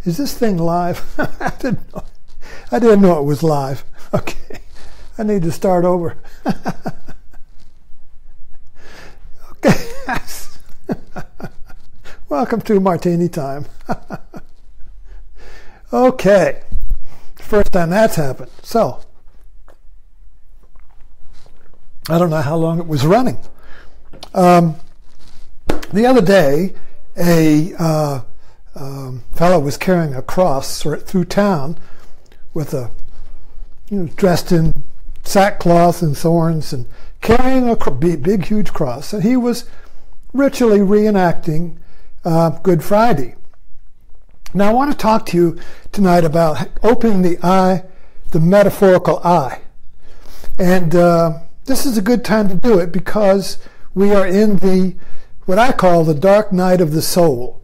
Is this thing live? I didn't know it was live. Okay. I need to start over. Okay. Welcome to Martini Time. Okay. First time that's happened. So, I don't know how long it was running. The other day, a fellow was carrying a cross through town with dressed in sackcloth and thorns and carrying a big, huge cross. And he was ritually reenacting Good Friday. Now, I want to talk to you tonight about opening the eye, the metaphorical eye. And this is a good time to do it because we are in what I call the dark night of the soul.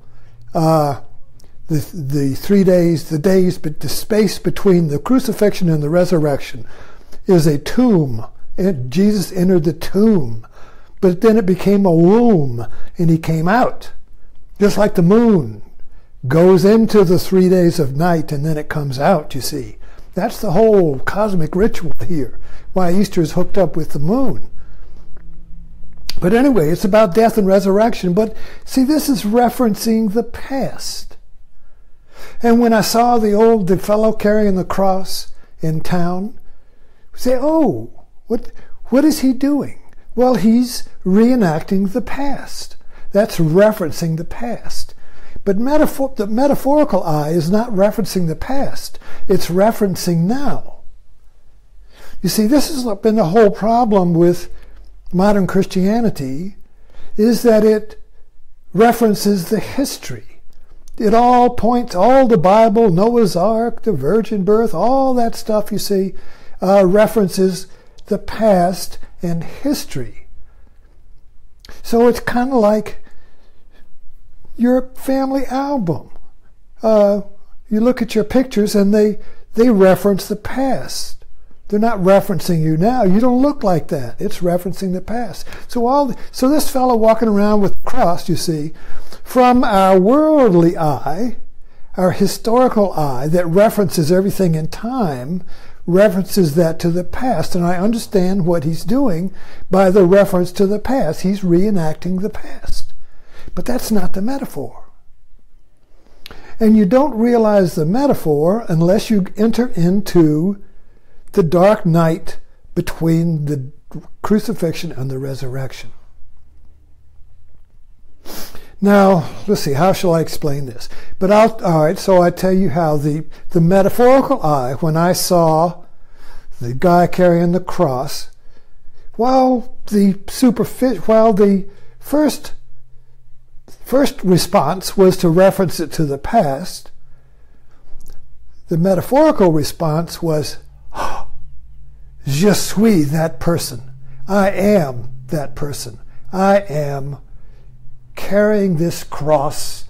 The 3 days, the space between the crucifixion and the resurrection is a tomb. Jesus entered the tomb, but then it became a womb, and he came out. Just like the moon goes into the 3 days of night, and then it comes out, you see. That's the whole cosmic ritual here, why Easter is hooked up with the moon. But anyway, it's about death and resurrection. But see, this is referencing the past. And when I saw the fellow carrying the cross in town, I say, oh, what is he doing? Well, he's reenacting the past. That's referencing the past. But the metaphorical eye is not referencing the past. It's referencing now. You see, this has been the whole problem with modern Christianity, is that it references the history. It all points, all the Bible, Noah's Ark, the virgin birth, all that stuff, you see, references the past and history. So it's kind of like your family album. You look at your pictures and they reference the past. They're not referencing you now. You don't look like that. It's referencing the past. So this fellow walking around with the cross, you see, from our worldly eye, our historical eye that references everything in time, references that to the past. And I understand what he's doing by the reference to the past. He's reenacting the past. But that's not the metaphor. And you don't realize the metaphor unless you enter into the dark night between the crucifixion and the resurrection. Now, let's see, how shall I explain this? But all right, so I tell you how the metaphorical eye, when I saw the guy carrying the cross, while the first response was to reference it to the past, the metaphorical response was, je suis that person. I am that person. I am carrying this cross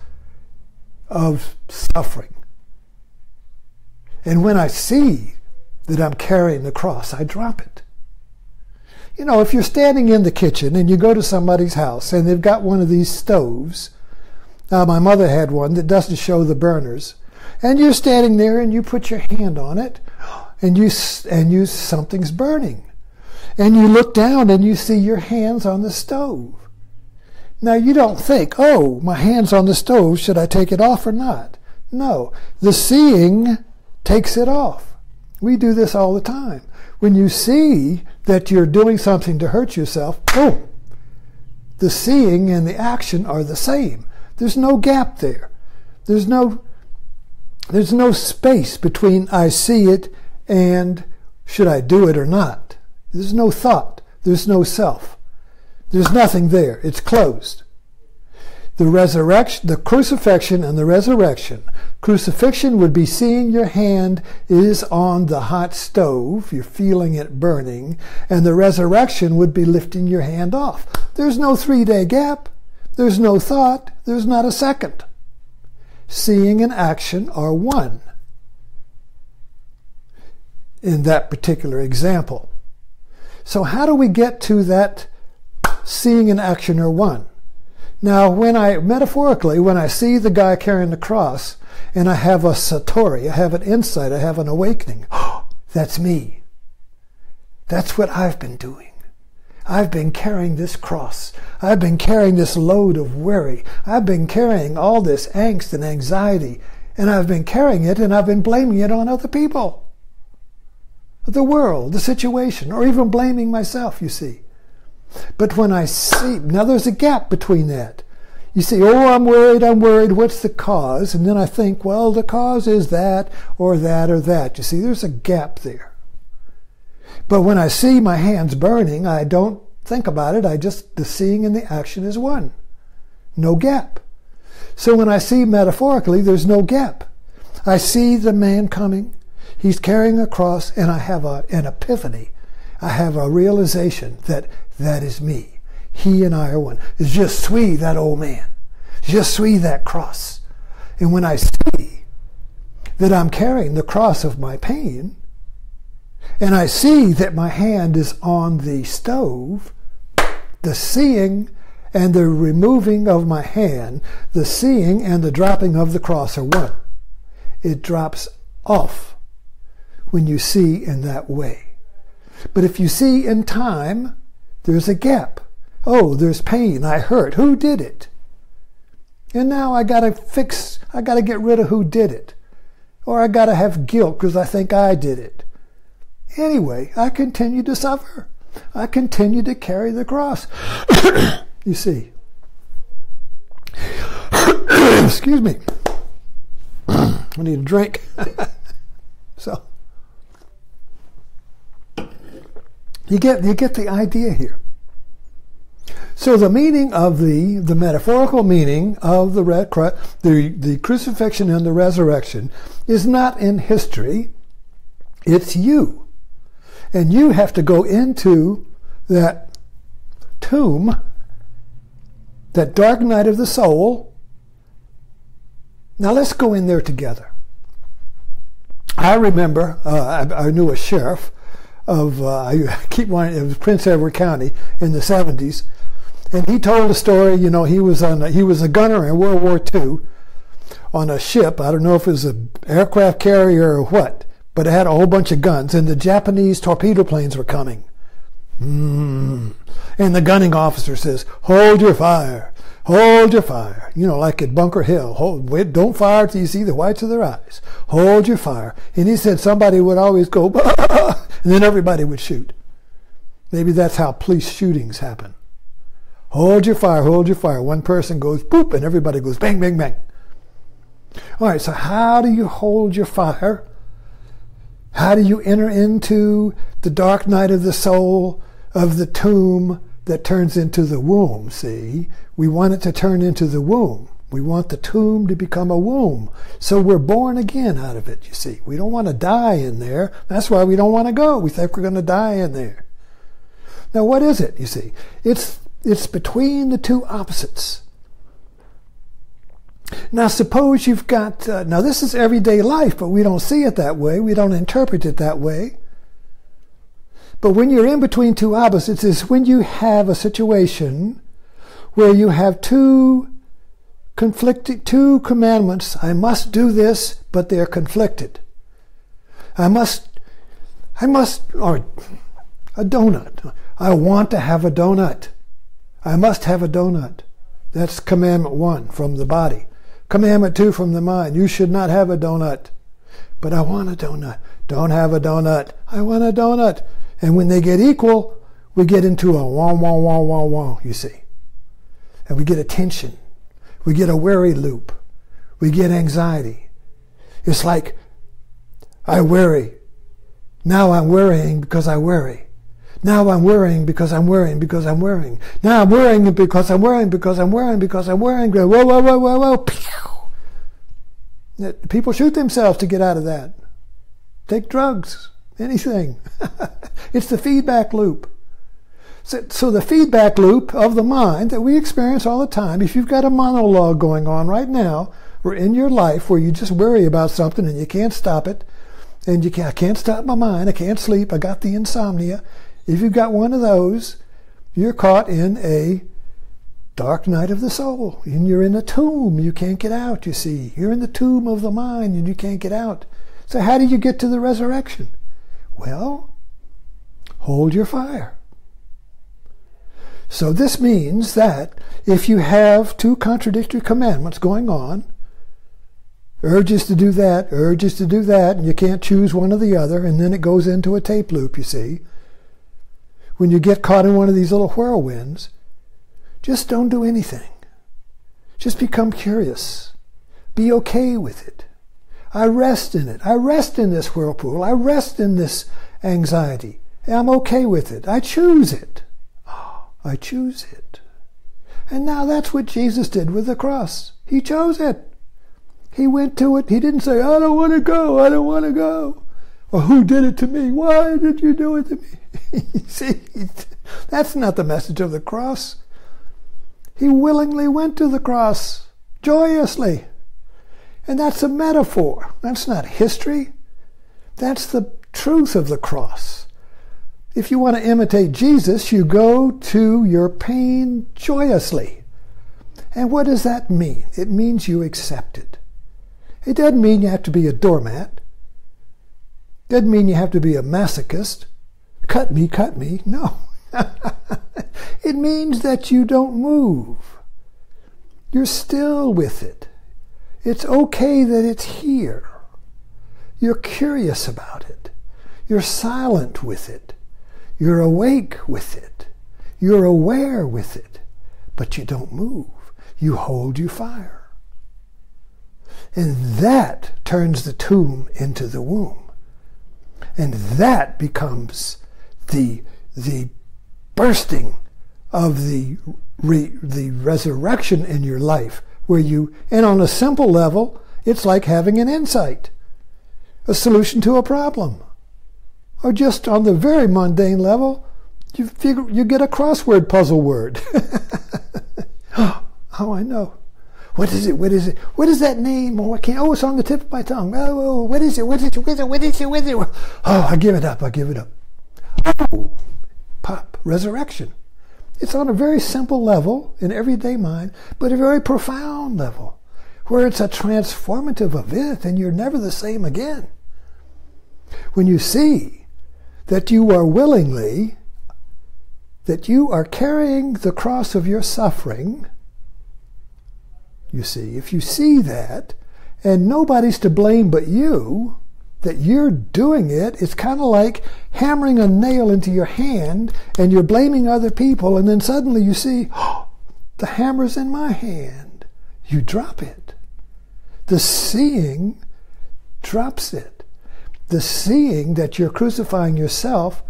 of suffering. And when I see that I'm carrying the cross, I drop it. You know, if you're standing in the kitchen and you go to somebody's house and they've got one of these stoves, my mother had one that doesn't show the burners, and you're standing there and you put your hand on it, and something's burning. And you look down and you see your hands on the stove. Now you don't think, oh, my hand's on the stove, should I take it off or not? No, the seeing takes it off. We do this all the time. When you see that you're doing something to hurt yourself, oh, the seeing and the action are the same. There's no gap there. There's no space between I see it and should I do it or not. There's no thought. There's no self. There's nothing there. It's closed. The resurrection, the crucifixion and the resurrection. Crucifixion would be seeing your hand is on the hot stove. You're feeling it burning. And the resurrection would be lifting your hand off. There's no 3-day gap. There's no thought. There's not a second. Seeing and action are one in that particular example. So how do we get to that seeing and action are one? Now, metaphorically, when I see the guy carrying the cross, and I have a satori, I have an insight, I have an awakening. That's me. That's what I've been doing. I've been carrying this cross. I've been carrying this load of worry. I've been carrying all this angst and anxiety, and I've been carrying it, and I've been blaming it on other people, the world, the situation, or even blaming myself, you see. But when I see, now there's a gap between that. You see, oh, I'm worried, what's the cause? And then I think, well, the cause is that, or that, or that. You see, there's a gap there. But when I see my hands burning, I don't think about it. The seeing and the action is one. No gap. So when I see metaphorically, there's no gap. I see the man coming. He's carrying a cross, and I have an epiphany. I have a realization that that is me. He and I are one. Je suis that old man. Je suis that cross. And when I see that I'm carrying the cross of my pain, and I see that my hand is on the stove, the seeing and the removing of my hand, the seeing and the dropping of the cross are one. It drops off when you see in that way. But if you see in time, there's a gap. Oh, there's pain, I hurt. Who did it? And now I got to get rid of who did it. Or I got to have guilt because I think I did it. Anyway, I continue to suffer. I continue to carry the cross. You see. Excuse me. I need a drink. So, you get the idea here. So the meaning of the metaphorical meaning of the crucifixion and the resurrection is not in history. It's you. And you have to go into that tomb, that dark night of the soul. Now let's go in there together. I remember I knew a sheriff of, it was Prince Edward County in the 70s, and he told a story. You know, he was a gunner in World War II on a ship. I don't know if it was an aircraft carrier or what, but it had a whole bunch of guns, and the Japanese torpedo planes were coming. And the gunning officer says, hold your fire, hold your fire. You know, like at Bunker Hill, don't fire till you see the whites of their eyes. Hold your fire. And he said somebody would always go, bah! And then everybody would shoot. Maybe that's how police shootings happen. Hold your fire, hold your fire. One person goes, boop, and everybody goes, bang, bang, bang. All right, so how do you hold your fire? How do you enter into the dark night of the soul, of the tomb that turns into the womb? See, we want it to turn into the womb. We want the tomb to become a womb. So we're born again out of it, you see. We don't want to die in there. That's why we don't want to go. We think we're going to die in there. Now, what is it, you see? It's between the two opposites. Now, suppose you've got, now this is everyday life, but we don't see it that way. We don't interpret it that way. But when you're in between two opposites is when you have a situation where you have two commandments. I must do this, but they're conflicted. Or a donut. I want to have a donut. I must have a donut. That's commandment 1 from the body. Commandment 2 from the mind. You should not have a donut. But I want a donut. Don't have a donut. I want a donut. And when they get equal, we get into a wah, wah, wah, wah, wah, you see. And we get a tension. We get a worry loop. We get anxiety. It's like, I worry. Now I'm worrying because I worry. Now I'm worrying because I'm worrying because I'm worrying. Now I'm worrying because I'm worrying because I'm worrying because I'm worrying. Whoa, whoa, whoa, whoa, whoa. Pew! People shoot themselves to get out of that. Take drugs. Anything. It's the feedback loop. So the feedback loop of the mind that we experience all the time, if you've got a monologue going on right now, or in your life where you just worry about something and you can't stop it, and I can't stop my mind, I can't sleep, I got the insomnia. If you've got one of those, you're caught in a dark night of the soul, and you're in a tomb. You can't get out, you see. You're in the tomb of the mind, and you can't get out. So how do you get to the resurrection? Well, hold your fire. So this means that if you have two contradictory commandments going on, urges to do that, urges to do that, and you can't choose one or the other, and then it goes into a tape loop, you see. When you get caught in one of these little whirlwinds, just don't do anything. Just become curious. Be okay with it. I rest in it. I rest in this whirlpool. I rest in this anxiety. I'm okay with it. I choose it. I choose it. And now that's what Jesus did with the cross. He chose it. He went to it. He didn't say, I don't want to go. I don't want to go. Or who did it to me? Why did you do it to me? See, that's not the message of the cross. He willingly went to the cross, joyously. And that's a metaphor. That's not history. That's the truth of the cross. If you want to imitate Jesus, you go to your pain joyously. And what does that mean? It means you accept it. It doesn't mean you have to be a doormat. It doesn't mean you have to be a masochist. Cut me, cut me. No. It means that you don't move. You're still with it. It's okay that it's here. You're curious about it. You're silent with it. You're awake with it. You're aware with it. But you don't move. You hold your fire. And that turns the tomb into the womb. And that becomes the bursting of the resurrection in your life, where you, and on a simple level, it's like having an insight, a solution to a problem. Or just on the very mundane level, you get a crossword puzzle word. Oh, I know. What is it? What is it? What is that name? Oh, I can't. Oh, it's on the tip of my tongue. Oh, what is it? What is it? What is it? What is it? What is it? Oh, I give it up. I give it up. Oh, pop, resurrection. It's on a very simple level in everyday mind, but a very profound level, where it's a transformative event and you're never the same again. When you see that you are willingly, that you are carrying the cross of your suffering, you see, if you see that, and nobody's to blame but you, that you're doing it, it's kind of like hammering a nail into your hand, and you're blaming other people, and then suddenly you see, oh, the hammer's in my hand. You drop it. The seeing drops it. The seeing that you're crucifying yourself,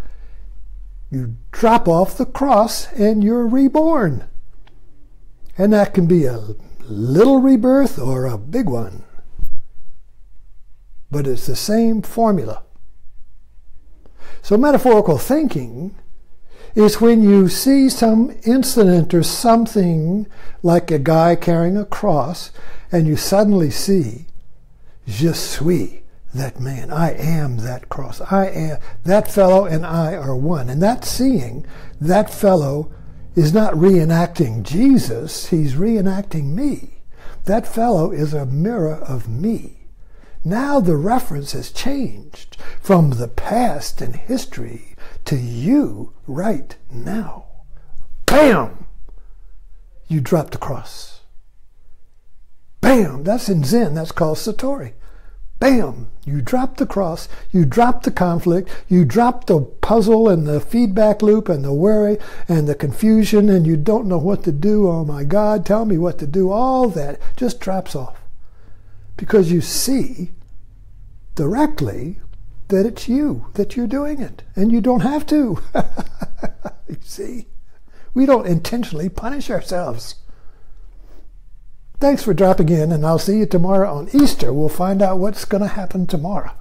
you drop off the cross and you're reborn. And that can be a little rebirth or a big one. But it's the same formula. So metaphorical thinking is when you see some incident or something like a guy carrying a cross, and you suddenly see, je suis that man. I am that cross. I am that fellow, and I are one. And that seeing, that fellow is not reenacting Jesus, he's reenacting me. That fellow is a mirror of me. Now the reference has changed from the past and history to you right now. Bam! You drop the cross. Bam! That's in Zen. That's called Satori. Bam! You drop the cross. You drop the conflict. You drop the puzzle and the feedback loop and the worry and the confusion, and you don't know what to do. Oh my God, tell me what to do. All that just drops off. Because you see directly that it's you, that you're doing it. And you don't have to. You see? We don't intentionally punish ourselves. Thanks for dropping in, and I'll see you tomorrow on Easter. We'll find out what's going to happen tomorrow.